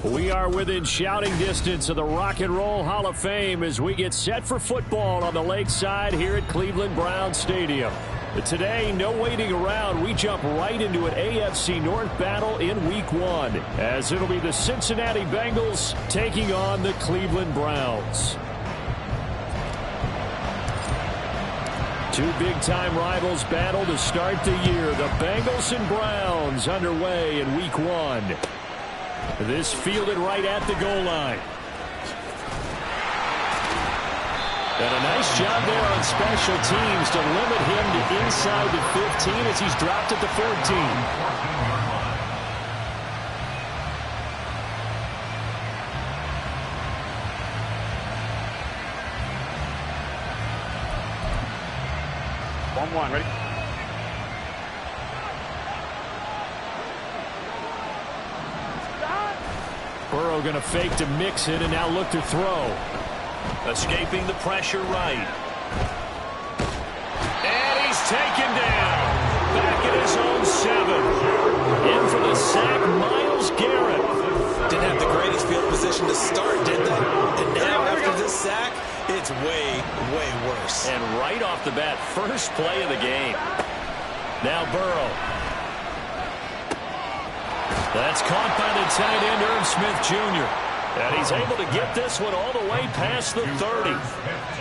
We are within shouting distance of the Rock and Roll Hall of Fame as we get set for football on the lakeside here at Cleveland Browns Stadium. But today, no waiting around. We jump right into an AFC North battle in Week 1, as it'll be the Cincinnati Bengals taking on the Cleveland Browns. Two big-time rivals battle to start the year. The Bengals and Browns underway in Week 1. This fielded right at the goal line. And a nice job there on special teams to limit him to inside the 15 as he's dropped at the 14. One, ready? Burrow going to fake to mix it and now look to throw. Escaping the pressure right. And he's taken down. Back at his own 7. In for the sack, Myles Garrett. Didn't have the greatest field position to start, did they? And now after this sack, it's way, way worse. And right off the bat, first play of the game. Now Burrow. That's caught by the tight end, Irv Smith Jr. And he's able to get this one all the way past the 30.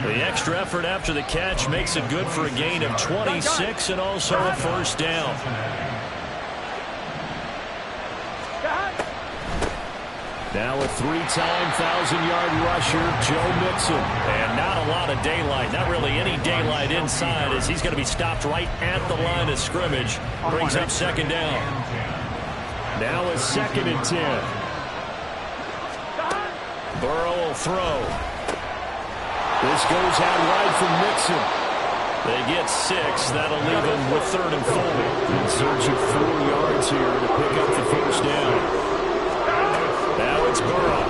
The extra effort after the catch makes it good for a gain of 26 and also a first down. Now a 3-time 1,000-yard rusher, Joe Mixon. And not a lot of daylight, not really any daylight inside as he's going to be stopped right at the line of scrimmage. Brings up second down. Now a 2nd and 10. Burrow will throw. This goes out wide from Mixon. They get 6. That'll leave them with 3rd and 4. In search of 4 yards here to pick up the first down. Now it's Burrow.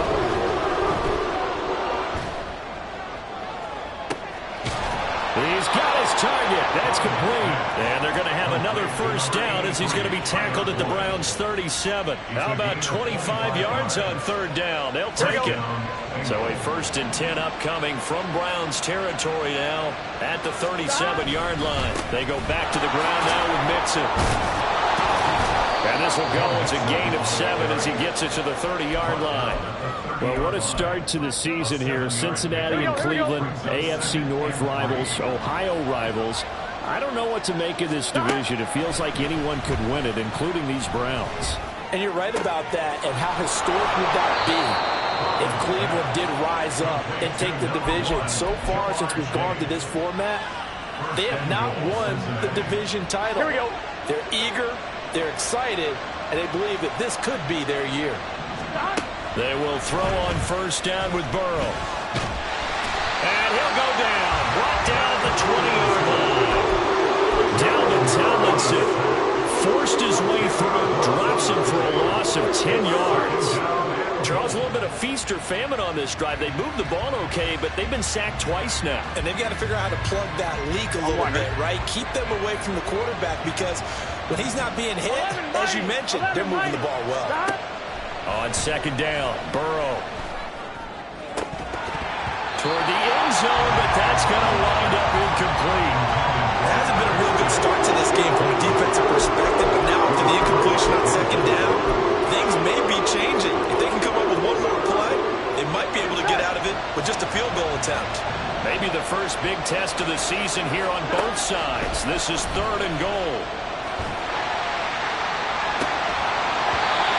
He's got his target. That's complete. And they're going to have another first down as he's going to be tackled at the Browns' 37. How about 25 yards on 3rd down? They'll take it. So a 1st and 10 upcoming from Browns territory now at the 37-yard line. They go back to the ground now with Mixon. And this will go as a gain of 7 as he gets it to the 30-yard line. Well, what a start to the season here. Cincinnati and Cleveland, AFC North rivals, Ohio rivals. I don't know what to make of this division. It feels like anyone could win it, including these Browns. And you're right about that. And how historic would that be if Cleveland did rise up and take the division? So far, since we've gone to this format, they have not won the division title. Here we go. They're eager. They're excited, and they believe that this could be their year. They will throw on first down with Burrow. And he'll go down. Brought down at the 20-yard line. Down to Tomlinson. Forced his way through. Drops him for a loss of 10 yards. Charles, a little bit of feast or famine on this drive. They moved the ball okay, but they've been sacked twice now. And they've got to figure out how to plug that leak a little bit, right? Keep them away from the quarterback because when he's not being hit, as you mentioned, they're moving the ball well. On 2nd down, Burrow. Toward the end zone, but that's going to wind up incomplete. It hasn't been a real good start to this game from a defensive perspective, but now after the incompletion on 2nd down, things may be changing. If they can come up with one more play, they might be able to get out of it with just a field goal attempt. Maybe the first big test of the season here on both sides. This is 3rd and goal.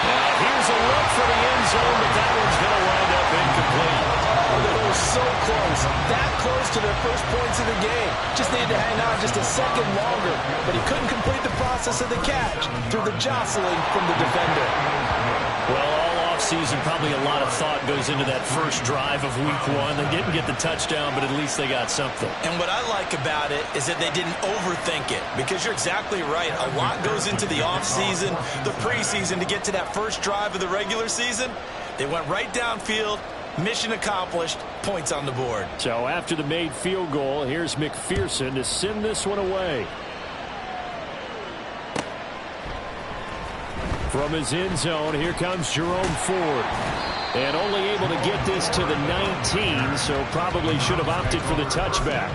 Now here's a look for the end zone, but that one's going to wind up incomplete. They were so close, that close to their first points of the game. Just needed to hang on just a second longer, but he couldn't complete the process of the catch through the jostling from the defender. Well, all offseason, probably a lot of thought goes into that first drive of Week 1. They didn't get the touchdown, but at least they got something. And what I like about it is that they didn't overthink it, because you're exactly right. A lot goes into the offseason, the preseason to get to that first drive of the regular season. They went right downfield. Mission accomplished. Points on the board. So after the made field goal, here's McPherson to send this one away. From his end zone, here comes Jerome Ford. And only able to get this to the 19, so probably should have opted for the touchback.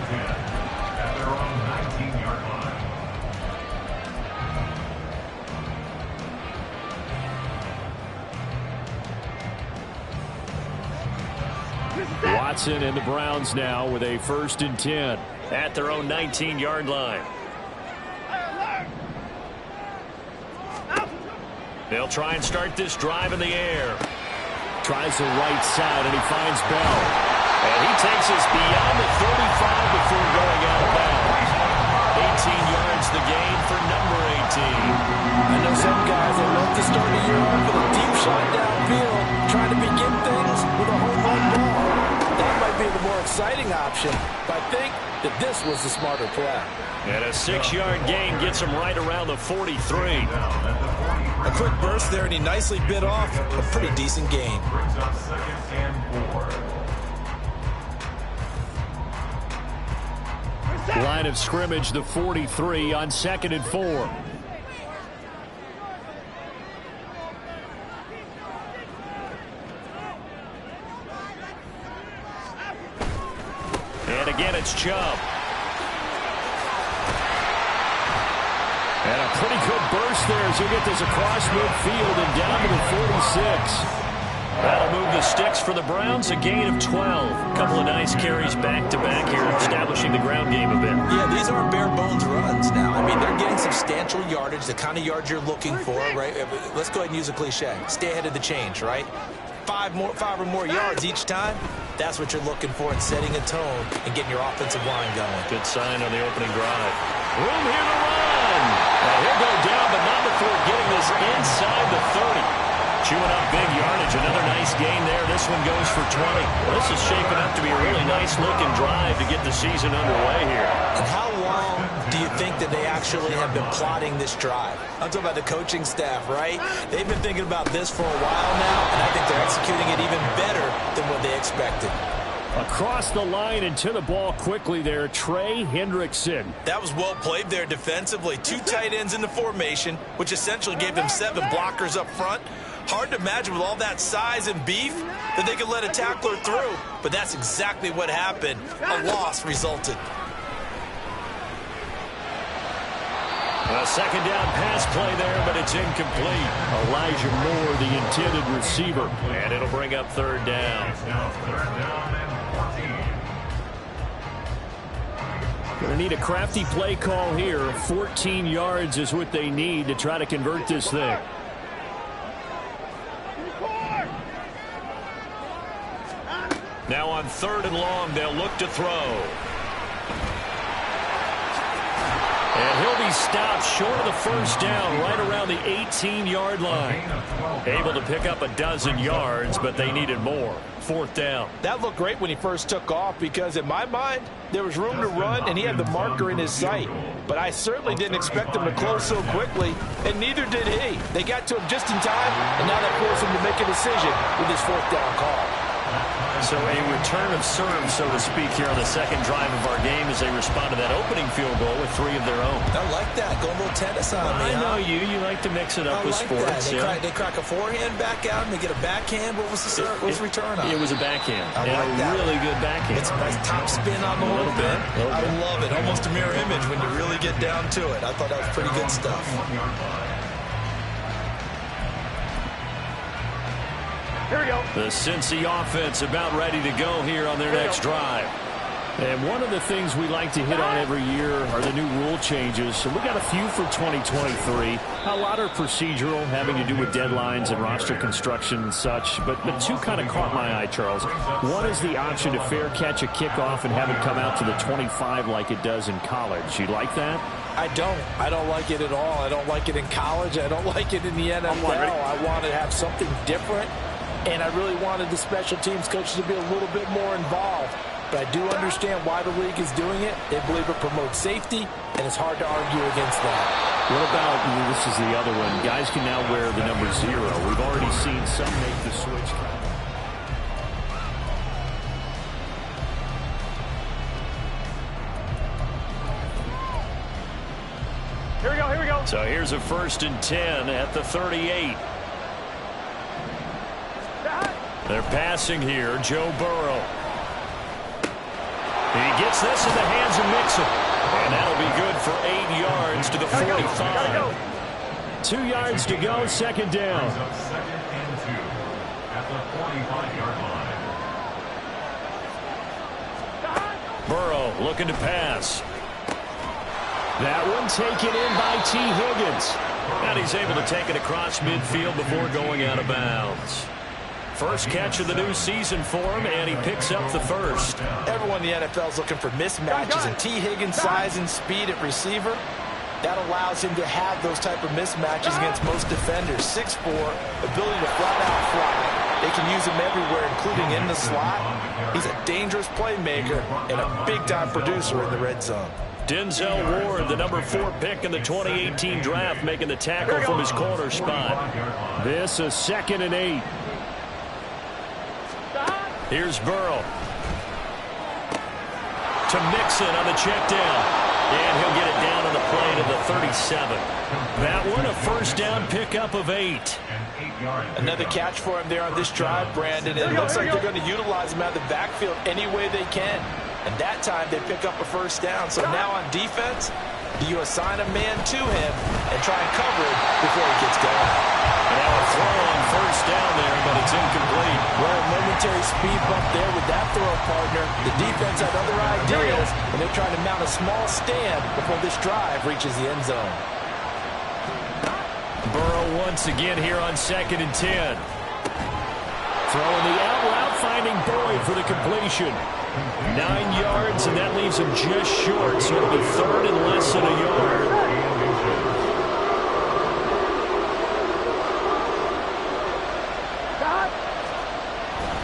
Watson and the Browns now with a 1st and 10 at their own 19-yard line. They'll try and start this drive in the air. Tries the right side, and he finds Bell. And he takes us beyond the 35 before going out of bounds. 18 yards the gain for number 18. I know some guys that love to start the year off with a deep shot downfield, trying to begin things with a home run ball. That might be the more exciting option, but I think that this was the smarter play. And a 6-yard gain gets him right around the 43. A quick burst there, and he nicely bit off a pretty decent gain. Line of scrimmage, the 43 on 2nd and 4. And again, it's Chubb. And a pretty good burst there as he'll get this across midfield and down to the 46. That'll move the sticks for the Browns, a gain of 12. A couple of nice carries back-to-back here, establishing the ground game a bit. Yeah, these aren't bare-bones runs now. I mean, they're getting substantial yardage, the kind of yards you're looking for, right? Let's go ahead and use a cliche. Stay ahead of the change, right? 5 or more yards each time. That's what you're looking for in setting a tone and getting your offensive line going. Good sign on the opening drive. Room here to run. Now he'll go down, but not before getting this inside the 30. Chewing up big yardage. Another nice gain there. This one goes for 20. Well, this is shaping up to be a really nice-looking drive to get the season underway here. And how long do you think that they actually have been plotting this drive? I'm talking about the coaching staff, right? They've been thinking about this for a while now, and I think they're executing it even better than what they expected. Across the line and to the ball quickly there, Trey Hendrickson. That was well played there defensively. 2 tight ends in the formation, which essentially gave them 7 blockers up front. Hard to imagine with all that size and beef that they could let a tackler through, but that's exactly what happened. A loss resulted. A 2nd down pass play there, but it's incomplete. Elijah Moore, the intended receiver, and it'll bring up 3rd down. Going to need a crafty play call here. 14 yards is what they need to try to convert this thing. Now on 3rd and long, they'll look to throw. And he'll be stopped short of the 1st down right around the 18-yard line. Able to pick up a dozen yards, but they needed more. 4th down. That looked great when he first took off because in my mind, there was room to run and he had the marker in his sight. But I certainly didn't expect him to close so quickly, and neither did he. They got to him just in time, and now that forced him to make a decision with his 4th down call. So a return of serve, so to speak, here on the 2nd drive of our game as they respond to that opening field goal with 3 of their own. I like that. Go a little tennis on me. I know you. You like to mix it up with sports. That. They crack a forehand back out and they get a backhand. What was the return on? It was a backhand. I like that. Really good backhand. It's a nice top spin on the whole bit. I love it. Almost a mirror image when you really get down to it. I thought that was pretty good stuff. Here we go. The Cincy offense about ready to go here on their next drive. And one of the things we like to hit on every year are the new rule changes. So we got a few for 2023. A lot are procedural, having to do with deadlines and roster construction and such. But 2 kind of caught my eye, Charles. One is the option to fair catch a kickoff and have it come out to the 25 like it does in college. You like that? I don't. I don't like it at all. I don't like it in college. I don't like it in the NFL. I want to have something different. And I really wanted the special teams coaches to be a little bit more involved. But I do understand why the league is doing it. They believe it promotes safety, and it's hard to argue against that. What about, this is the other one, guys can now wear the number 0. We've already seen some make the switch. Here we go, here we go. So here's a 1st and 10 at the 38. They're passing here. Joe Burrow. He gets this in the hands of Mixon. And that'll be good for 8 yards to the 45. 2 yards to go, second down. Burrow looking to pass. That one taken in by T. Higgins. And he's able to take it across midfield before going out of bounds. First catch of the new season for him, and he picks up the first. Everyone in the NFL is looking for mismatches, and T. Higgins' size and speed at receiver, that allows him to have those type of mismatches against most defenders. 6'4", ability to flat out fly. They can use him everywhere, including in the slot. He's a dangerous playmaker and a big-time producer in the red zone. Denzel Ward, the number 4 pick in the 2018 draft, making the tackle from his corner spot. This is 2nd and 8. Here's Burrow. To Mixon on the check down. And he'll get it down on the play to the 37. That one a first down pickup of 8. Another catch for him there on this drive, Brandon. It looks like they're going to utilize him out of the backfield any way they can. And that time they pick up a first down. So now on defense, do you assign a man to him and try and cover it before he gets going? Now a throw on first down there, but it's incomplete. Well, momentary speed bump there with that throw, partner. The defense had other ideas, and they're trying to mount a small stand before this drive reaches the end zone. Burrow once again here on 2nd and 10. Throwing the out route, finding Boyd for the completion. 9 yards, and that leaves him just short, so it'll be 3rd and less than a yard.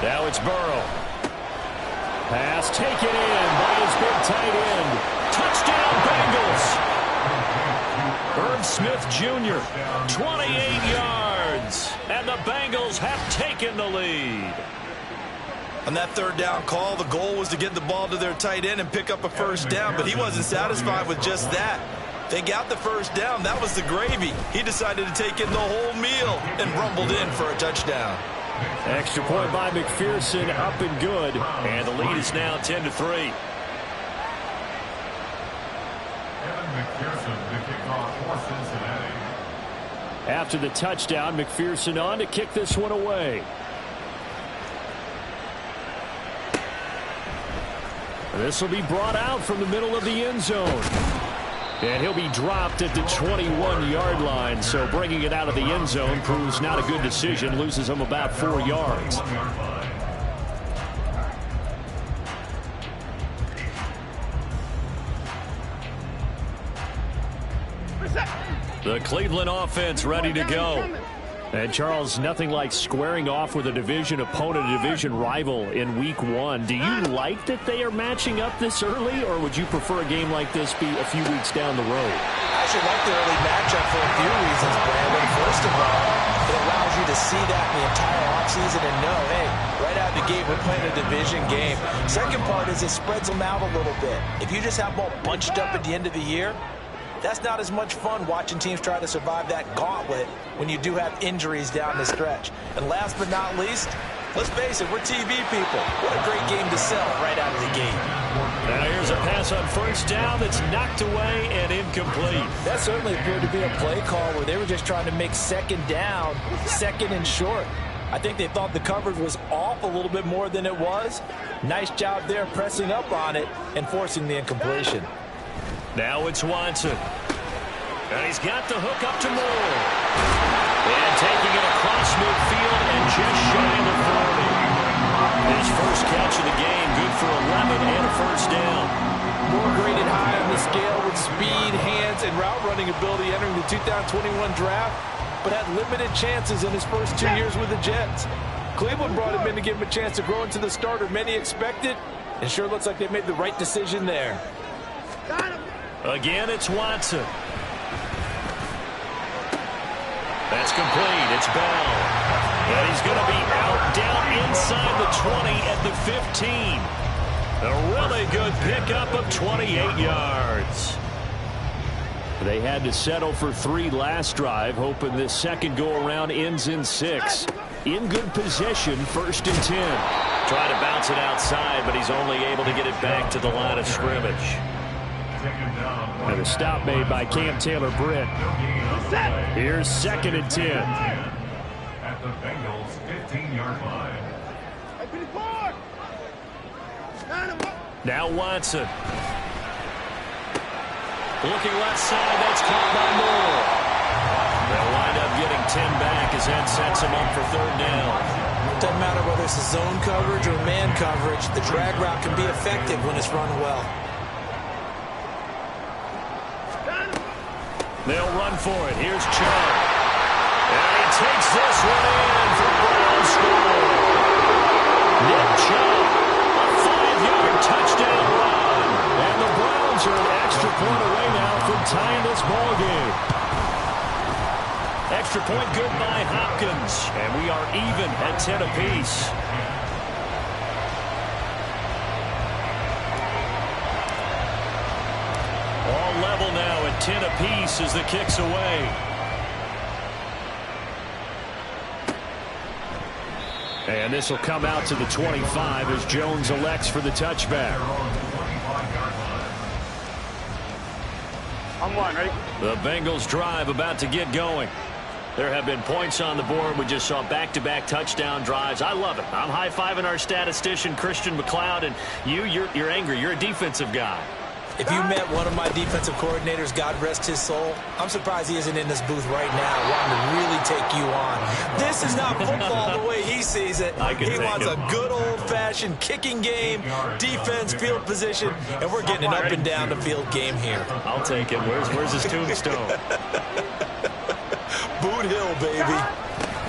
Now it's Burrow. Pass taken in by his big tight end. Touchdown, Bengals. Herb Smith Jr., 28 yards. And the Bengals have taken the lead. On that 3rd down call, the goal was to get the ball to their tight end and pick up a first down, but he wasn't satisfied with just that. They got the first down. That was the gravy. He decided to take in the whole meal and rumbled in for a touchdown. Extra point by McPherson, up and good. And the lead is now 10-3. After the touchdown, McPherson on to kick this one away. This will be brought out from the middle of the end zone. And he'll be dropped at the 21-yard line. So bringing it out of the end zone proves not a good decision. Loses him about 4 yards. The Cleveland offense ready to go. And, Charles, nothing like squaring off with a division opponent, a division rival in Week 1. Do you like that they are matching up this early, or would you prefer a game like this be a few weeks down the road? I actually like the early matchup for a few reasons, Brandon. First of all, it allows you to see that in the entire offseason and know, hey, right out of the gate, we're playing a division game. Second part is it spreads them out a little bit. If you just have them all bunched up at the end of the year, that's not as much fun watching teams try to survive that gauntlet when you do have injuries down the stretch. And last but not least, let's face it, we're TV people. What a great game to sell right out of the gate. Now here's a pass on first down that's knocked away and incomplete. That certainly appeared to be a play call where they were just trying to make second down, second and short. I think they thought the coverage was off a little bit more than it was. Nice job there pressing up on it and forcing the incompletion. Now it's Watson. And he's got the hook up to Moore. And taking it across midfield and just shy of the 40. His first catch of the game, good for 11 and a first down. Moore graded high on the scale with speed, hands, and route running ability entering the 2021 draft, but had limited chances in his first 2 years with the Jets. Cleveland brought him in to give him a chance to grow into the starter many expected, and sure looks like they made the right decision there. Again, it's Watson. That's complete. It's Bell. And he's going to be out down inside the 20 at the 15. A really good pickup of 28 yards. They had to settle for 3 last drive, hoping this second go-around ends in 6. in good possession, 1st and 10. Trying to bounce it outside, but he's only able to get it back to the line of scrimmage. And a stop made by Cam Taylor-Britt. Here's 2nd and 10. At the Bengals 15-yard line. Now Watson. Looking left side, that's caught by Moore. They'll wind up getting 10 back as that sets him up for 3rd down. Doesn't matter whether it's a zone coverage or man coverage, the drag route can be effective when it's run well. They'll run for it. Here's Chubb. And he takes this one in for Brown score. Nick Chubb, a 5-yard touchdown run. And the Browns are an extra point away now from tying this ball game. Extra point good by Hopkins. And we are even at 10 apiece. All level now at 10 apiece as the kick's away. And this will come out to the 25 as Jones elects for the touchback. I'm one, ready? The Bengals drive about to get going. There have been points on the board. We just saw back-to-back touchdown drives. I love it. I'm high-fiving our statistician, Christian McLeod, and you're angry. You're a defensive guy. If you met one of my defensive coordinators, God rest his soul, I'm surprised he isn't in this booth right now wanting to really take you on. This is not football the way he sees it. He wants a good old-fashioned kicking game, defense, field position, and we're getting an up-and-down the field game here. I'll take it. Where's his tombstone? Boot Hill, baby.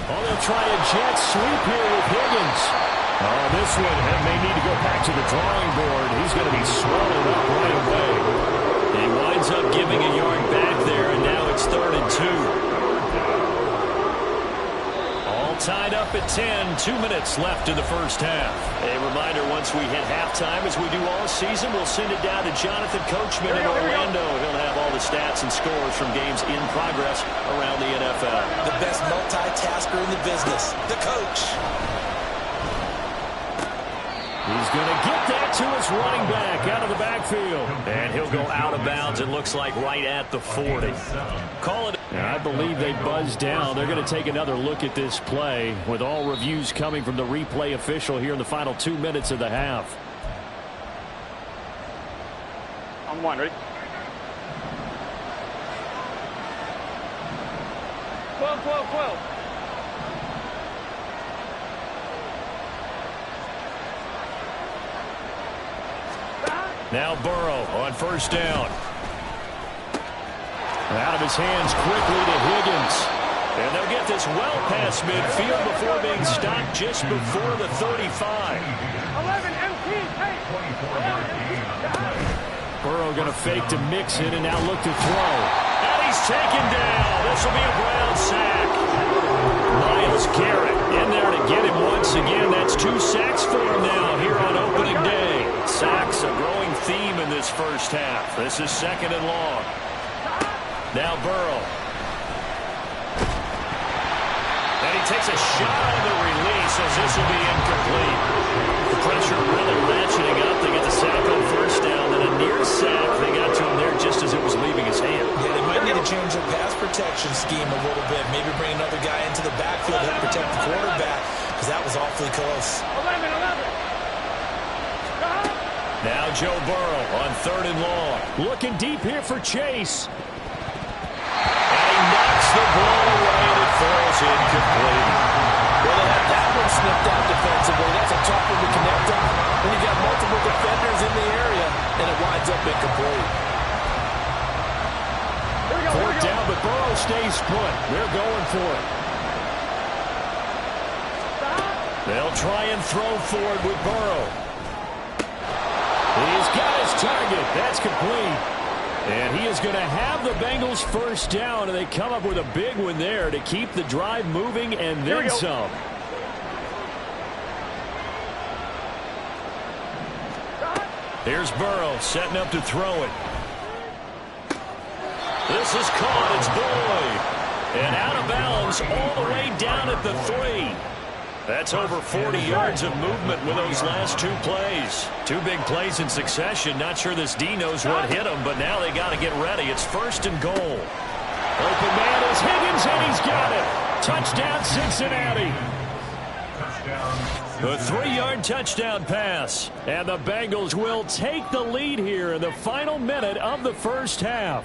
Oh, they'll try a jet sweep here with Higgins. Oh, this one may need to go back to the drawing board. He's going to be swallowed up right away. He winds up giving a yard back there, and now it's 3rd and 2. All tied up at 10. 2 minutes left in the first half. A reminder, once we hit halftime, as we do all season, we'll send it down to Jonathan Coachman in Orlando. He'll have all the stats and scores from games in progress around the NFL. The best multitasker in the business, the coach. He's going to get that to his running back out of the backfield. And he'll go out of bounds, it looks like, right at the 40. Call it. And I believe they buzzed down. They're going to take another look at this play with all reviews coming from the replay official here in the final 2 minutes of the half. I'm one, ready? 12. Now Burrow on 1st down. Out of his hands quickly to Higgins. And they'll get this well past midfield before being stopped just before the 35. 11 MT, hey! Burrow going to fake to mix it and now look to throw. And he's taken down. This will be a Brown sack. Myles Garrett in there to get him once again. That's 2 sacks for him now here on opening day. Sacks a growing theme in this first half. This is 2nd and long. Now Burrow. And he takes a shot on the release as this will be incomplete. The pressure really ratcheting up. They get the sack on 1st down, then a near sack. They got to him there just as it was leaving his hand. Yeah, they might need to change their pass protection scheme a little bit. Maybe bring another guy into the backfield to help protect the quarterback, because that was awfully close. 11. Now Joe Burrow on 3rd and long. Looking deep here for Chase. And he knocks the ball away and it falls incomplete. Well, they had that one snipped out defensively. That's a tough one to connect on when you got multiple defenders in the area, and it winds up incomplete. 4th down, but Burrow stays put. They're going for it. They'll try and throw forward with Burrow. He's got his target. That's complete. And he is going to have the Bengals 1st down, and they come up with a big one there to keep the drive moving and then some. Here's Burrow setting up to throw it. This is caught. It's Boyd. And out of bounds all the way down at the 3. That's over 40 yards of movement with those last 2 plays. 2 big plays in succession. Not sure this D knows what hit him, but now they got to get ready. It's 1st and goal. Open man is Higgins, and he's got it. Touchdown, Cincinnati. A 3-yard touchdown pass. And the Bengals will take the lead here in the final minute of the first half.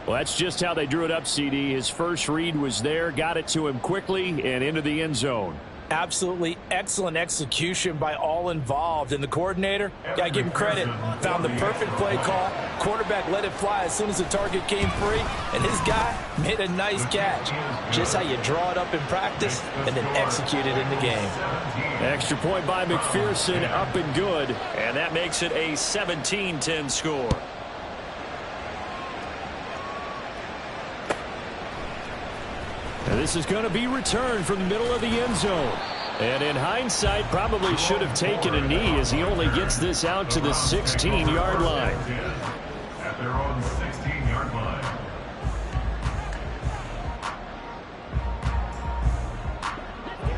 Well, that's just how they drew it up, CD. His first read was there, got it to him quickly, and into the end zone. Absolutely excellent execution by all involved. And the coordinator, got to give him credit, found the perfect play call. Quarterback let it fly as soon as the target came free, and his guy made a nice catch. Just how you draw it up in practice and then execute it in the game. Extra point by McPherson, up and good, and that makes it a 17-10 score. And this is going to be returned from the middle of the end zone. And in hindsight, probably should have taken a knee as he only gets this out to the 16-yard line. At their own 16-yard line.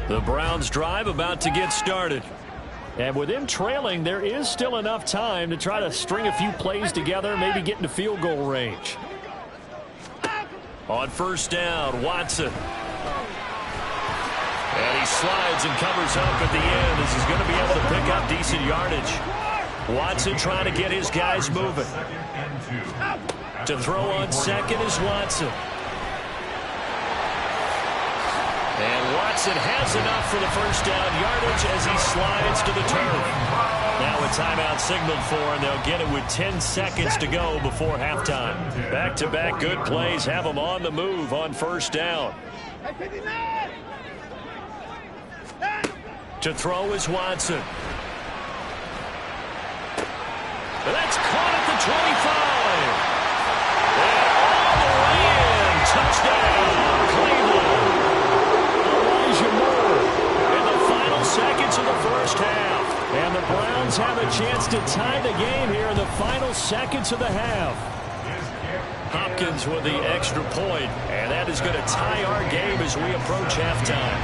The Browns drive about to get started. And with him trailing, there is still enough time to try to string a few plays together, maybe get into field goal range. On 1st down, Watson. And he slides and covers up at the end as he's going to be able to pick up decent yardage. Watson trying to get his guys moving. To throw on 2nd is Watson. And Watson has enough for the 1st down yardage as he slides to the turf. Now a timeout signaled for, and they'll get it with 10 seconds to go before halftime. Back-to-back good plays have them on the move on 1st down. To throw is Watson. That's caught at the 25. And all the way in. Touchdown, Cleveland. Elijah Moore in the final seconds of the first half. And the Browns have a chance to tie the game here in the final seconds of the half. Hopkins with the extra point, and that is going to tie our game as we approach halftime.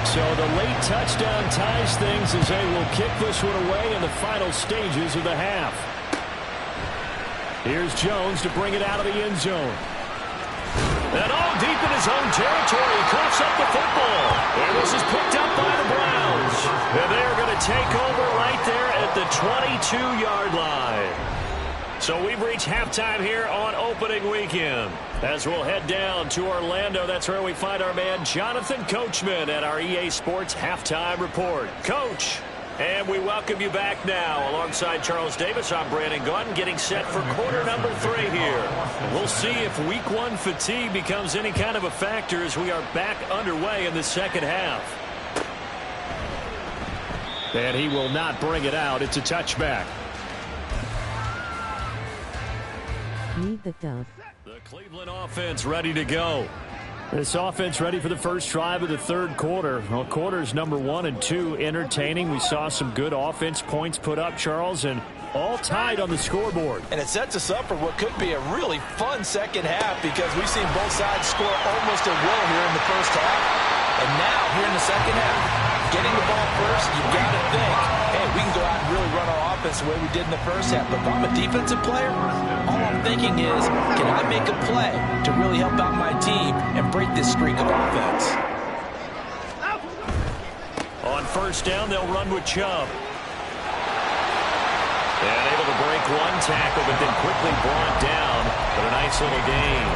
So the late touchdown ties things as they will kick this one away in the final stages of the half. Here's Jones to bring it out of the end zone. And all deep in his own territory, he coughs up the football. And this is picked up by the Browns. And they're going to take over right there at the 22-yard line. So we've reached halftime here on opening weekend. As we'll head down to Orlando, that's where we find our man Jonathan Coachman at our EA Sports Halftime Report. Coach, and we welcome you back now. Alongside Charles Davis, I'm Brandon Gaudin, getting set for quarter number 3 here. We'll see if week 1 fatigue becomes any kind of a factor as we are back underway in the second half. And he will not bring it out. It's a touchback. Need the dub. The Cleveland offense ready to go. This offense ready for the first drive of the 3rd quarter. Well, quarters number 1 and 2 entertaining. We saw some good offense points put up, Charles, and all tied on the scoreboard. And it sets us up for what could be a really fun second half because we've seen both sides score almost at will here in the first half. And now, here in the second half, getting the ball first, you've got to think, hey, we can go out and really run our offense the way we did in the first half. But if I'm a defensive player, all I'm thinking is, can I make a play to really help out my team and break this streak of offense? On 1st down, they'll run with Chubb. And able to break 1 tackle, but then quickly brought down. But a nice little gain.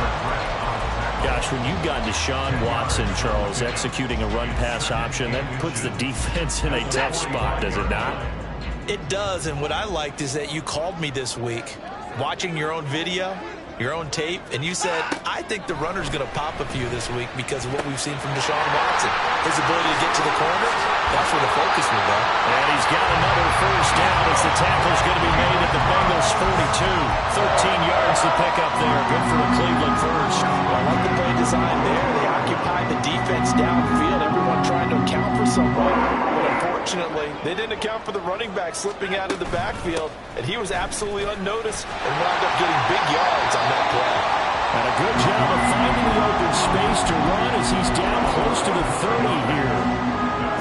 Gosh, when you've got Deshaun Watson, Charles, executing a run-pass option, that puts the defense in a tough spot, does it not? It does, and what I liked is that you called me this week, watching your own video, your own tape, and you said, I think the runner's going to pop a few this week because of what we've seen from Deshaun Watson. His ability to get to the corner, that's where the focus will go. And he's got another first down as the tackle's going to be made at the Bengals 42. 13 yards to pick up there. Good for the Cleveland first. I like the play design there. They occupy the defense downfield, everyone trying to account for someone. But unfortunately, they didn't account for the running back slipping out of the backfield, and he was absolutely unnoticed and wound up getting big yards on that play. And a good job of finding the open space to run as he's down close to the 30 here.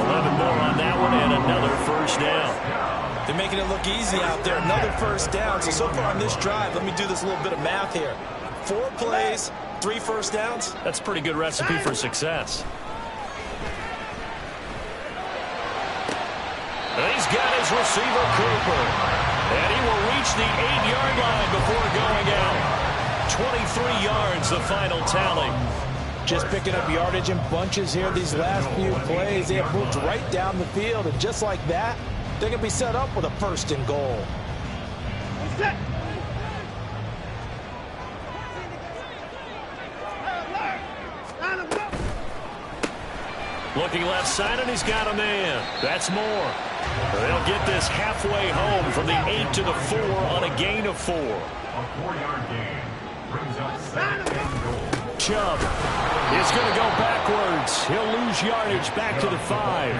11 more on that one and another first down. They're making it look easy out there. Another first down. So far on this drive, let me do this little bit of math here. 4 plays, 3 first downs. That's a pretty good recipe for success. He's got his receiver, Cooper. And he will reach the 8-yard line before going out. 23 yards, the final tally. Just picking up yardage in bunches here these last few plays. They have moved right down the field, and just like that, they're going to be set up with a 1st and goal. Looking left side, and he's got a man. That's more. They'll get this halfway home from the 8 to the 4 on a gain of 4. A 4-yard gain brings up 2nd and goal. Chubb is going to go backwards. He'll lose yardage back to the 5.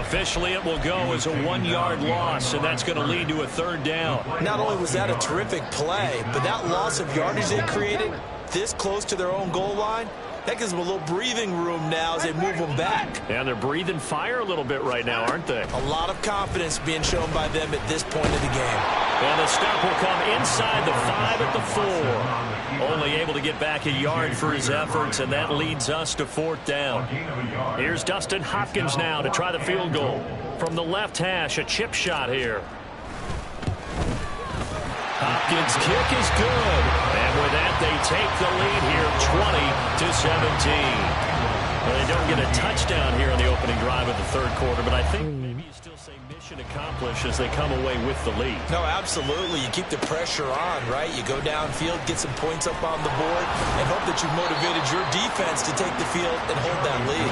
Officially, it will go as a 1-yard loss, and that's going to lead to a 3rd down. Not only was that a terrific play, but that loss of yardage they created this close to their own goal line, that gives them a little breathing room now as they move them back. And they're breathing fire a little bit right now, aren't they? A lot of confidence being shown by them at this point of the game. And the stop will come inside the 5 at the 4. Only able to get back a yard for his efforts, and that leads us to 4th down. Here's Dustin Hopkins now to try the field goal. From the left hash, a chip shot here. Hopkins' kick is good. And with that, they take the lead here 20-17. Well, they don't get a touchdown here on the opening drive of the 3rd quarter, but I think maybe you still say mission accomplished as they come away with the lead. No, absolutely. You keep the pressure on, right? You go downfield, get some points up on the board, and hope that you've motivated your defense to take the field and hold that lead.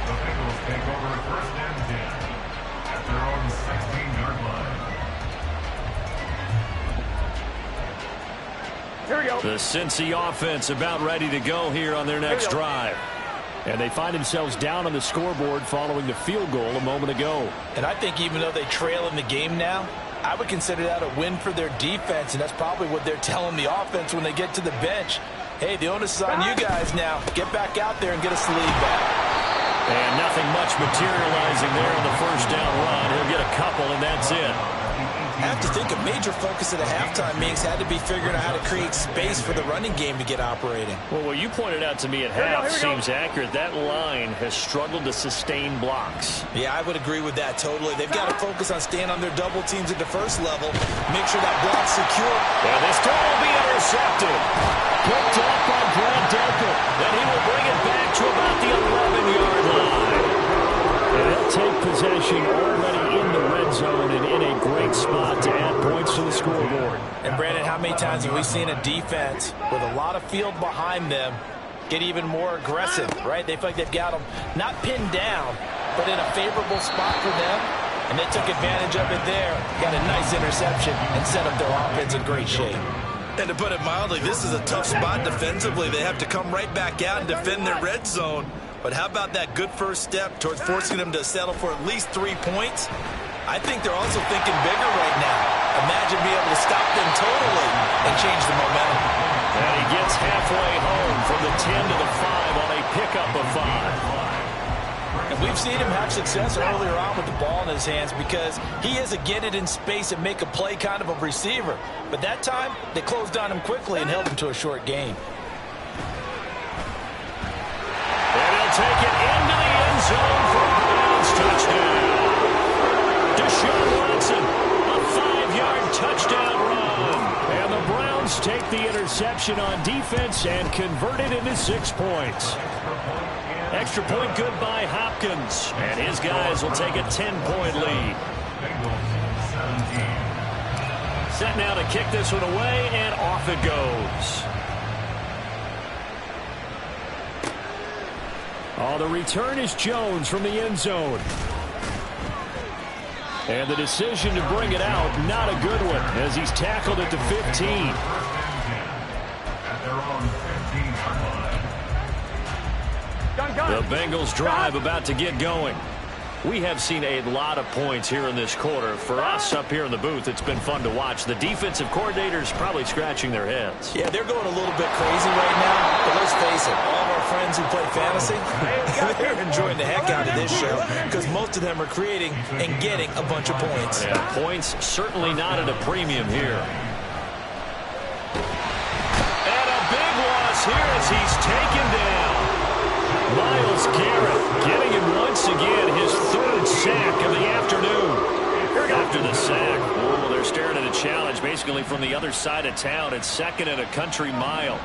The Bengals take over 1st and 10 at their own 16-yard line. Here we go. The Cincy offense about ready to go here on their next drive. And they find themselves down on the scoreboard following the field goal a moment ago. And I think even though they trail in the game now, I would consider that a win for their defense, and that's probably what they're telling the offense when they get to the bench. Hey, the onus is on you guys now. Get back out there and get us the lead back. And nothing much materializing there on the 1st down run. He'll get a couple, and that's it. I have to think a major focus of the halftime meetings had to be figuring out how to create space for the running game to get operating. Well, what you pointed out to me at half seems accurate. That line has struggled to sustain blocks. Yeah, I would agree with that totally. They've got to focus on staying on their double teams at the 1st level, make sure that block's secure. And this time will be intercepted. Picked up by Brad Delpit. And he will bring it back to about the 11-yard line. And they'll take possession already in the red zone and in a great spot to add points to the scoreboard. And Brandon, how many times have we seen a defense with a lot of field behind them get even more aggressive, right? They feel like they've got them not pinned down, but in a favorable spot for them. And they took advantage of it there, got a nice interception, and set up their offense in great shape. And to put it mildly, this is a tough spot defensively. They have to come right back out and defend their red zone. But how about that good first step towards forcing them to settle for at least 3 points? I think they're also thinking bigger right now. Imagine being able to stop them totally and change the momentum. And he gets halfway home from the 10 to the 5 on a pickup of 5. And we've seen him have success earlier on with the ball in his hands because he is a get it in space and make a play kind of a receiver. But that time, they closed on him quickly and held him to a short gain. And he'll take it into the end zone for a Browns touchdown. Deshaun Watson, a 5-yard touchdown run. And the Browns take the interception on defense and convert it into 6 points. Extra point good by Hopkins. And his guys will take a 10-point lead. Set now to kick this one away, and off it goes. Oh, the return is Jones from the end zone. And the decision to bring it out, not a good one, as he's tackled at the 15. At their own 15-yard line. The Bengals drive about to get going. We have seen a lot of points here in this quarter. For us up here in the booth, it's been fun to watch. The defensive coordinators probably scratching their heads. Yeah, they're going a little bit crazy right now, but let's face it, all of our friends who play fantasy, they're enjoying the heck out of this show because most of them are creating and getting a bunch of points. Yeah, points certainly not at a premium here. And a big loss here as he's taken down. Myles Garrett getting him once again, his third sack of the afternoon. After the sack, oh, they're staring at a challenge basically from the other side of town. It's 2nd and a country mile.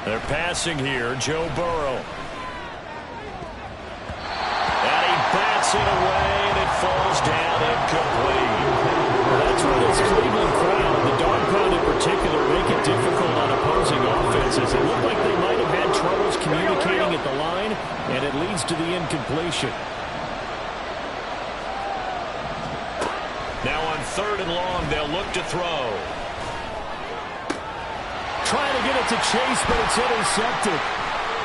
They're passing here, Joe Burrow. And he bats it away, and it falls down incomplete. That's where this Cleveland crowd, the dog pound in particular, make it difficult on opposing offenses. It looked like they might have had troubles communicating at the line, and it leads to the incompletion. Now on 3rd and long, they'll look to throw. Trying to get it to Chase, but it's intercepted.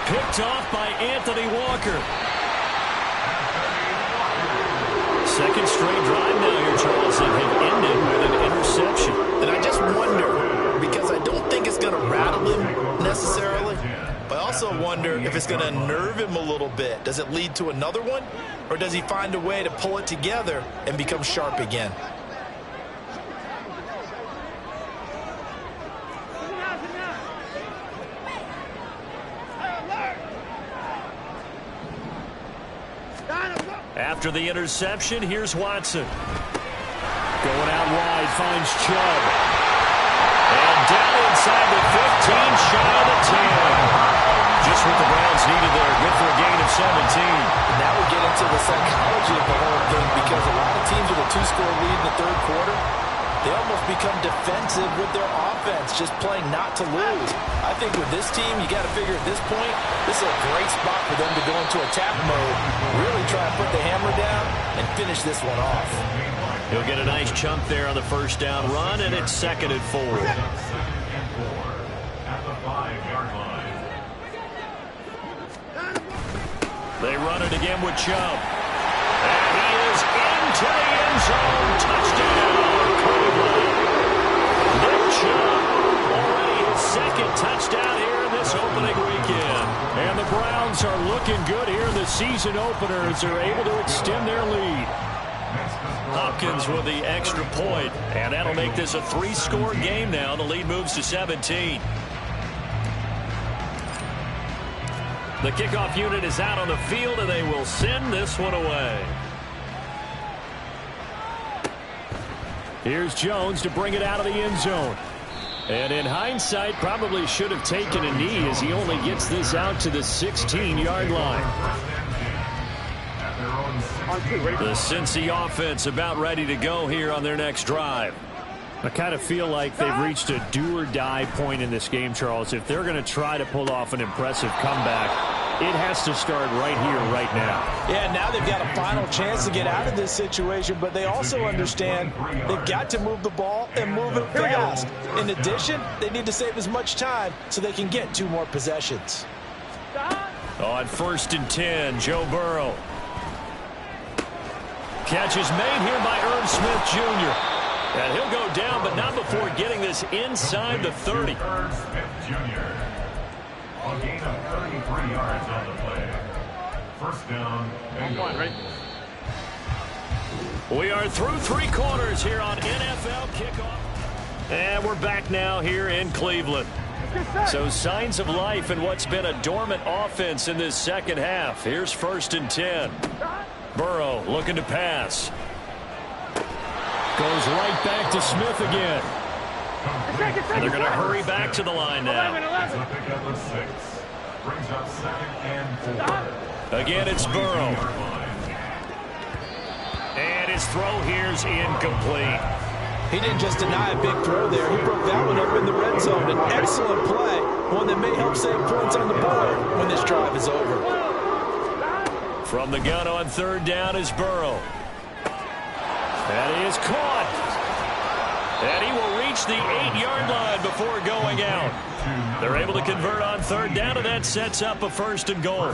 Picked off by Anthony Walker. Second straight drive now here, Charles, and have ended with an interception. And I just wonder, because I don't think it's going to rattle him necessarily, but I also wonder if it's going to nerve him a little bit. Does it lead to another one, or does he find a way to pull it together and become sharp again? After the interception, here's Watson. Going out wide, finds Chubb. And down inside the 15, shy of the 10. Just what the Browns needed there. Good for a gain of 17. Now we get into the psychology of the whole thing, because a lot of teams with a 2-score lead in the 3rd quarter, they almost become defensive with their offense, just playing not to lose. I think with this team, you got to figure at this point, this is a great spot for them to go into attack mode, really try and put the hammer down and finish this one off. He'll get a nice chunk there on the first down run, and it's 2nd and 4. At the 5-yard line. They run it again with Chubb. And he is into the end zone. Touchdown, Cleveland. Nick Chubb, already his 2nd touchdown here in this opening weekend. And the Browns are looking good here in the season opener as they're able to extend their lead. Hopkins with the extra point, and that'll make this a 3-score game now. The lead moves to 17. The kickoff unit is out on the field, and they will send this one away. Here's Jones to bring it out of the end zone. And in hindsight, probably should have taken a knee as he only gets this out to the 16-yard line. The Cincy offense about ready to go here on their next drive. I kind of feel like they've reached a do-or-die point in this game, Charles. If they're going to try to pull off an impressive comeback, it has to start right here, right now. Yeah, now they've got a final chance to get out of this situation, but they also understand they've got to move the ball and move it fast. In addition, they need to save as much time so they can get 2 more possessions. On 1st and 10, Joe Burrow. Catch is made here by Irv Smith Jr. And he'll go down, but not before getting this inside the 30. Irv Smith Jr. A gain of 33 yards on the play. First down, Bengals. We are through 3 quarters here on NFL Kickoff. And we're back now here in Cleveland. So signs of life in what's been a dormant offense in this second half. Here's 1st and 10. Burrow looking to pass. Goes right back to Smith again. And they're going to hurry back to the line now. It's a pickup of 6. Brings up 2nd and 4. Again, it's Burrow. And his throw here's incomplete. He didn't just deny a big throw there. He broke that one up in the red zone. An excellent play, one that may help save points on the board when this drive is over. From the gun on 3rd down is Burrow. That is caught. And he will reach the 8-yard line before going out. They're able to convert on third down, and that sets up a 1st and goal.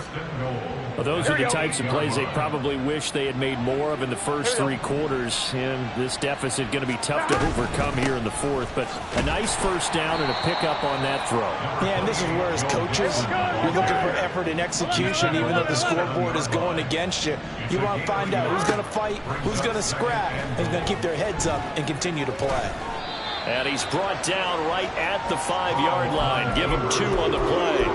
Well, those are the types of plays they probably wish they had made more of in the first 3 quarters. And this deficit going to be tough to overcome here in the 4th. But a nice 1st down and a pickup on that throw. Yeah, and this is where, as coaches, you're looking for effort and execution, even though the scoreboard is going against you. You want to find out who's going to fight, who's going to scrap, and who's going to keep their heads up and continue to play. And he's brought down right at the 5-yard line. Give him 2 on the play.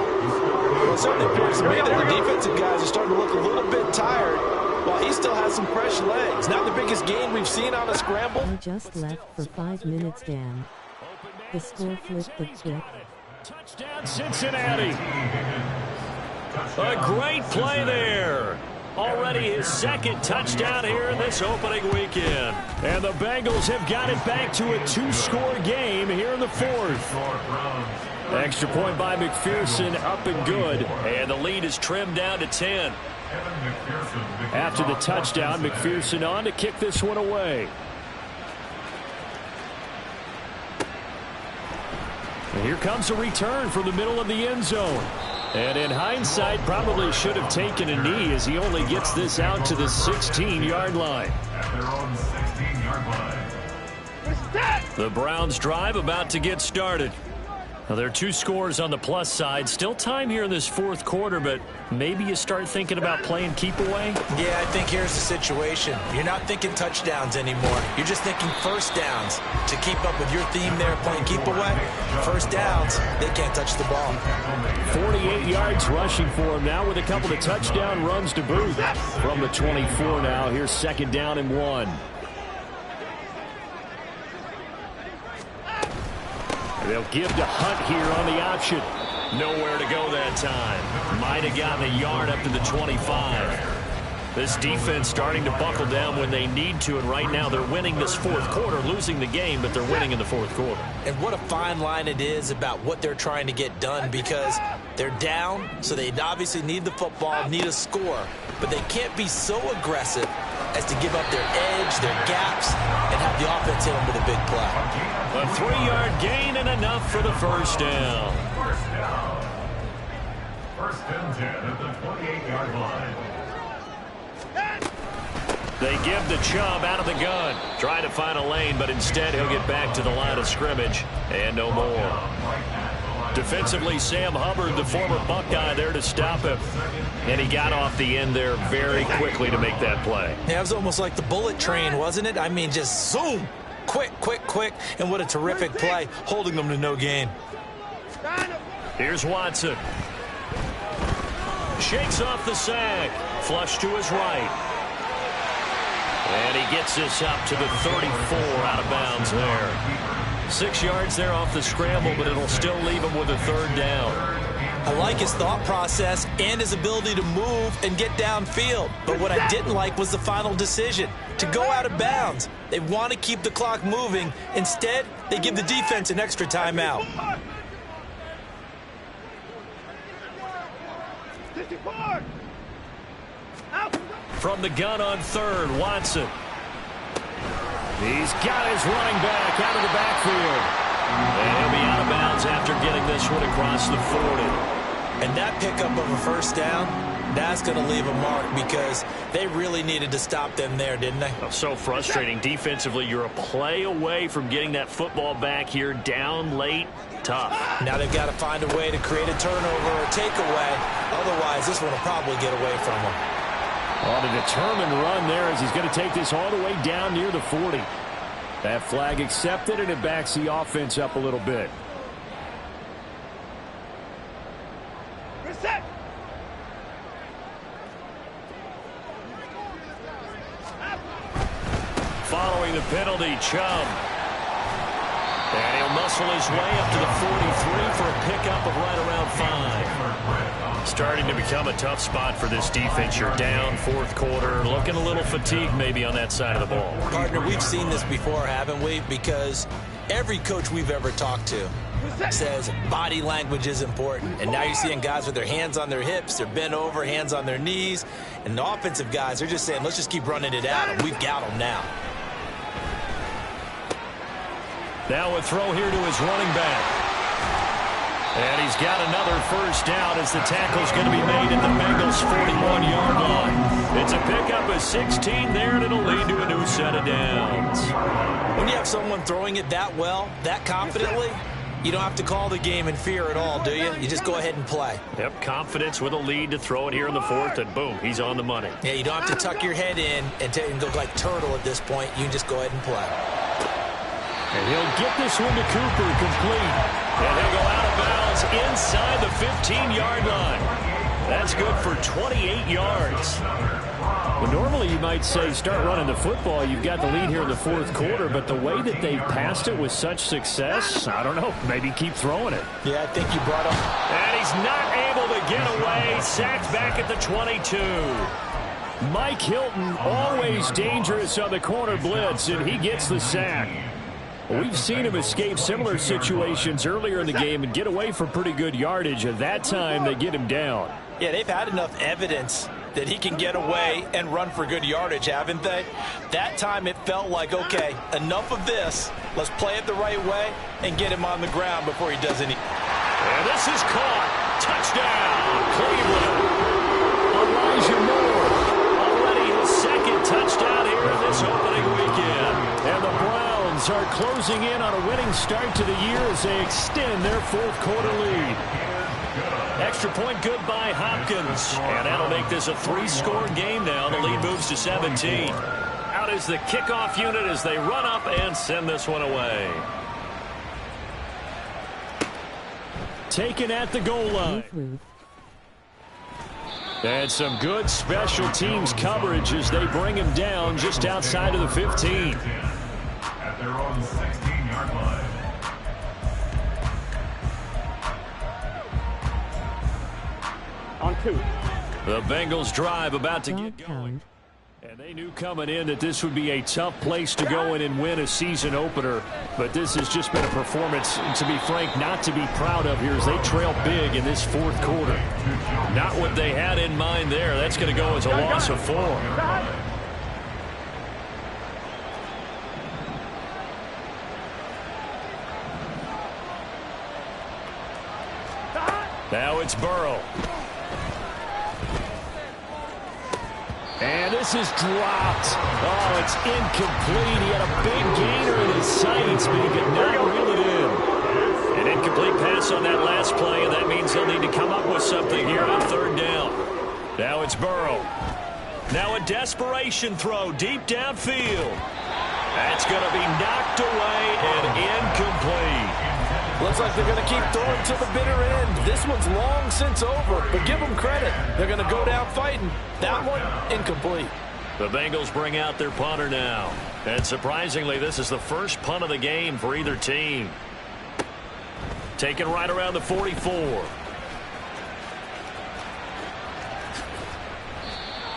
Well, it certainly appears to me that the defensive guys are starting to look a little bit tired while he still has some fresh legs. Not the biggest gain we've seen on a scramble. He just left for 5 minutes, Dan. The score flipped the flip. Touchdown, Cincinnati. A great play there. Already his 2nd touchdown here in this opening weekend. And the Bengals have got it back to a 2-score game here in the 4th. Extra point by McPherson, up and good. And the lead is trimmed down to 10. After the touchdown, McPherson on to kick this one away. And here comes a return from the middle of the end zone. And in hindsight, probably should have taken a knee as he only gets this out to the 16-yard line. At their own 16-yard line. The Browns drive about to get started. Now, there are 2 scores on the plus side. Still time here in this 4th quarter, but maybe you start thinking about playing keep away? Yeah, I think here's the situation. You're not thinking touchdowns anymore. You're just thinking 1st downs. To keep up with your theme there, playing keep away, 1st downs, they can't touch the ball. 48 yards rushing for him now with a couple of touchdown runs to boot. From the 24 now, here's 2nd down and 1. They'll give to Hunt here on the option. Nowhere to go that time. Might have gotten a yard up to the 25. This defense starting to buckle down when they need to, and right now they're winning this 4th quarter, losing the game, but they're winning in the 4th quarter. And what a fine line it is about what they're trying to get done, because they're down, so they obviously need the football, need a score, but they can't be so aggressive as to give up their edge, their gaps, and have the offense hit them with a big play. A 3-yard gain and enough for the 1st down. 1st and 10 at the 28-yard line. They give the Chubb out of the gun. Trying to find a lane, but instead he'll get back to the line of scrimmage. And no more. Defensively, Sam Hubbard, the former Buckeye, there to stop him. And he got off the end there very quickly to make that play. Yeah, it was almost like the bullet train, wasn't it? I mean, just zoom. Quick, quick, quick. And what a terrific play, holding them to no gain. Here's Watson. Shakes off the sack. Flush to his right. And he gets this up to the 34 out of bounds there. 6 yards there off the scramble, but it'll still leave him with a 3rd down. I like his thought process and his ability to move and get downfield. But what I didn't like was the final decision, to go out of bounds. They want to keep the clock moving. Instead, they give the defense an extra timeout. From the gun on 3rd, Watson. He's got his running back out of the backfield. And he'll be out of bounds after getting this one across the 40. And that pickup of a 1st down, that's going to leave a mark, because they really needed to stop them there, didn't they? Oh, so frustrating. Defensively, you're a play away from getting that football back here, down late. Tough. Now they've got to find a way to create a turnover or takeaway. Otherwise, this one will probably get away from them. On a determined run there as he's going to take this all the way down near the 40. That flag accepted, and it backs the offense up a little bit. Reset. Following the penalty, Chubb. And he'll muscle his way up to the 43 for a pickup of right around 5. Starting to become a tough spot for this defense. You're down 4th quarter, looking a little fatigued maybe on that side of the ball. Partner, we've seen this before, haven't we? Because every coach we've ever talked to says body language is important. And now you're seeing guys with their hands on their hips, they're bent over, hands on their knees. And the offensive guys are just saying, let's just keep running it at them. We've got them now. Now a throw here to his running back. And he's got another first down as the tackle's going to be made at the Bengals' 41-yard line. It's a pickup of 16 there, and it'll lead to a new set of downs. When you have someone throwing it that well, that confidently, you don't have to call the game in fear at all, do you? You just go ahead and play. Yep, confidence with a lead to throw it here in the fourth, and boom, he's on the money. Yeah, you don't have to tuck your head in and look like turtle at this point. You can just go ahead and play. And he'll get this one to Cooper, complete. And he'll go out of bounds inside the 15-yard line. That's good for 28 yards. Well, normally you might say start running the football. You've got the lead here in the fourth quarter, but the way that they've passed it with such success, I don't know, maybe keep throwing it. Yeah, I think you brought him. And he's not able to get away. Sacked back at the 22. Mike Hilton, always dangerous on the corner blitz, and he gets the sack. We've seen him escape similar situations earlier in the game and get away for pretty good yardage. At that time, they get him down. Yeah, they've had enough evidence that he can get away and run for good yardage, haven't they? That time it felt like, okay, enough of this. Let's play it the right way and get him on the ground before he does any. And this is caught. Touchdown, Cleveland. Elijah Moore, already his second touchdown here in this opening weekend. And the Browns are closing in on a winning start to the year as they extend their fourth quarter lead. Extra point good by Hopkins. And that'll make this a 3-score game now. The lead moves to 17. Out is the kickoff unit as they run up and send this one away. Taken at the goal line. And some good special teams coverage as they bring him down just outside of the 15. At their own 16-yard line. On 2. The Bengals drive about to get going. And they knew coming in that this would be a tough place to go in and win a season opener. But this has just been a performance, to be frank, not to be proud of here as they trail big in this fourth quarter. Not what they had in mind there. That's going to go as a loss of 4. Now it's Burrow. And this is dropped. Oh, it's incomplete. He had a big gainer in his sights, but he could not reel it in. An incomplete pass on that last play, and that means he'll need to come up with something here on third down. Now it's Burrow. Now a desperation throw deep downfield. That's going to be knocked away and incomplete. Looks like they're going to keep throwing to the bitter end. This one's long since over, but give them credit. They're going to go down fighting. That one, incomplete. The Bengals bring out their punter now. And surprisingly, this is the first punt of the game for either team. Taken right around the 44.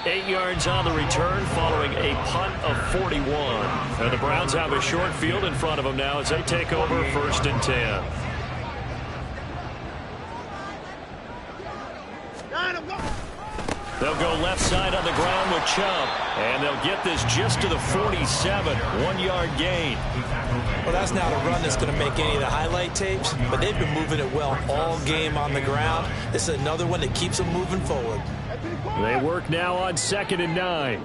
8 yards on the return following a punt of 41. And the Browns have a short field in front of them now as they take over 1st and 10. They'll go left side on the ground with Chubb. And they'll get this just to the 47. 1-yard gain. Well, that's not a run that's going to make any of the highlight tapes, but they've been moving it well all game on the ground. This is another one that keeps them moving forward. They work now on 2nd and 9.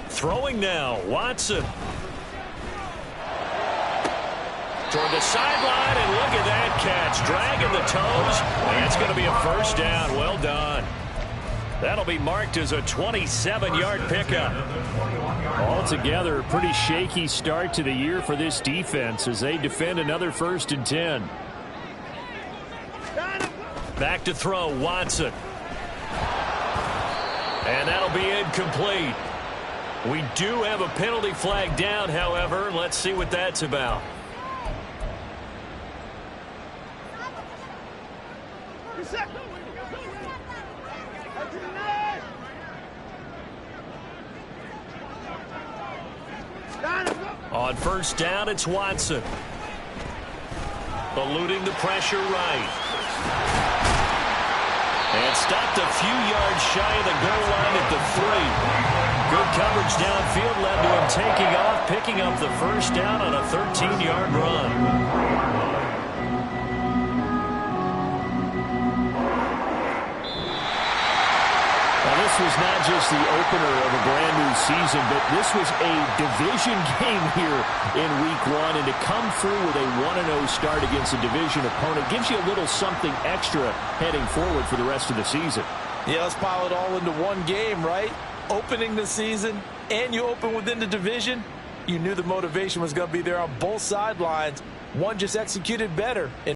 Throwing now, Watson. Toward the sideline, and look at that catch. Dragging the toes, and it's going to be a first down. Well done. That'll be marked as a 27-yard pickup. Altogether, a pretty shaky start to the year for this defense as they defend another 1st and 10. Back to throw, Watson. And that'll be incomplete. We do have a penalty flag down, however. Let's see what that's about. On 1st down, it's Watson. Eluding the pressure right. And stopped a few yards shy of the goal line at the 3. Good coverage downfield led to him taking off, picking up the first down on a 13-yard run. This was not just the opener of a brand new season, but this was a division game here in week 1. And to come through with a 1-0 start against a division opponent gives you a little something extra heading forward for the rest of the season. Yeah, let's pile it all into one game, right? Opening the season, and you open within the division. You knew the motivation was going to be there on both sidelines. One just executed better.